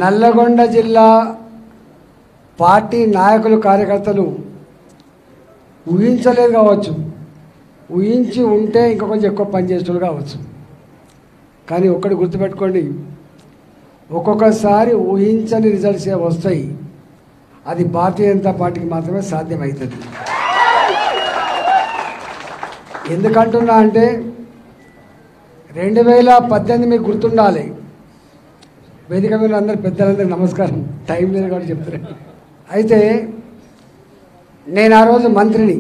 నల్లగొండ జిల్లా పార్టీ నాయకులు కార్యకర్తలు ఊహించలేదు కావచ్చు, ఊహించి ఉంటే ఇంకా కొంచెం ఎక్కువ పనిచేసేవాళ్ళు కావచ్చు. కానీ ఒక్కటి గుర్తుపెట్టుకోండి, ఒక్కొక్కసారి ఊహించని రిజల్ట్స్ వస్తాయి. అది భారతీయ జనతా పార్టీకి మాత్రమే సాధ్యమవుతుంది. ఎందుకంటున్నా అంటే 2018 మీకు గుర్తుండాలి. వేదిక మీద అందరు పెద్దలందరికీ నమస్కారం. టైం లేదు కాబట్టి చెప్తాను. అయితే నేను ఆ రోజు మంత్రిని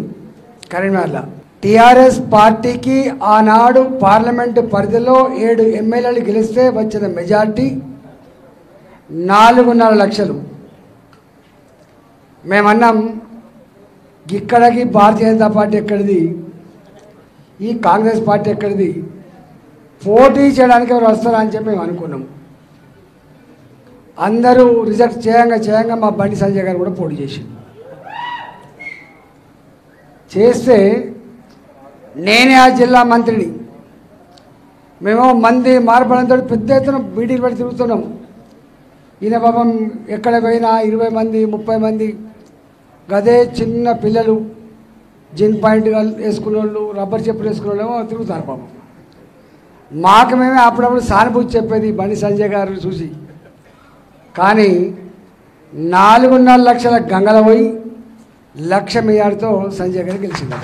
కరీంనగర్లో. టీఆర్ఎస్ పార్టీకి ఆనాడు పార్లమెంటు పరిధిలో 7 ఎమ్మెల్యేలు గెలిస్తే వచ్చిన మెజార్టీ 4.5 లక్షలు. మేమన్నాం, ఇక్కడికి భారతీయ జనతా పార్టీ ఎక్కడిది, ఈ కాంగ్రెస్ పార్టీ ఎక్కడిది, పోటీ చేయడానికి ఎవరు వస్తారా అని చెప్పి మేము అనుకున్నాం. అందరూ రిజెక్ట్ చేయంగా మా బండి సంజయ్ గారు కూడా పోటీ చేస్తే నేనే ఆ జిల్లా మంత్రిని. మేము మంది మార్పడంతో పెద్ద ఎత్తున మీటింగ్ పెట్టి తిరుగుతున్నాం. ఈయన పాపం ఎక్కడ పోయినా 20 మంది 30 మంది గదే చిన్న పిల్లలు జిన్ పాయింట్ వేసుకునే వాళ్ళు, రబ్బర్ చెప్పులు వేసుకునే వాళ్ళు తిరుగుతారు పాపం. మాకు మేమే అప్పుడప్పుడు సానుభూతి చెప్పేది బండి సంజయ్ గారు చూసి. కానీ 4.5 లక్షల గంగల పోయి 1 లక్ష మెజార్టీతో సంజయ్ గారు గెలిచింది.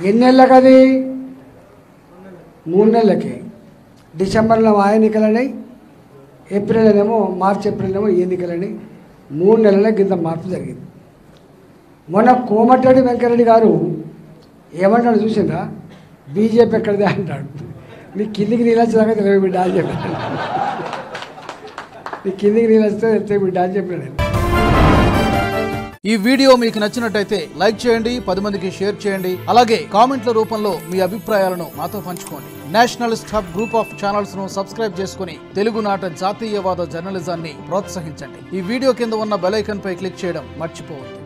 ఎన్నేళ్ళకి అది? 3 నెలలకి. డిసెంబర్లో ఆ ఎన్నికలని, ఏప్రిల్లోనేమో ఏప్రిల్లోనేమో ఎన్నికలని, 3 నెలలకి ఇంత మార్పు జరిగింది. మొన్న కోమటిరెడ్డి వెంకరెడ్డి గారు ఏమంటాడు చూసిందా, బీజేపీ ఎక్కడిదే అంటాడు. నీ కిందికి నీళ్ళు వచ్చేదాకా తెలివి బిడ్డ అని చెప్పాడు. నీ కిందికి నీళ్ళు వస్తే తెలివి బిడ్డ అని చెప్పాడు. ఈ వీడియో మీకు నచ్చినట్టయితే లైక్ చేయండి, 10 మందికి షేర్ చేయండి. అలాగే కామెంట్ల రూపంలో మీ అభిప్రాయాలను మాతో పంచుకోండి. Nationalist hub group of channels ను సబ్స్క్రైబ్ చేసుకుని తెలుగునాట జాతీయవాద జర్నలిజాన్ని ప్రోత్సహించండి. ఈ వీడియో కింద ఉన్న బెల్ ఐకాన్ పై క్లిక్ చేయడం మర్చిపోవద్దు.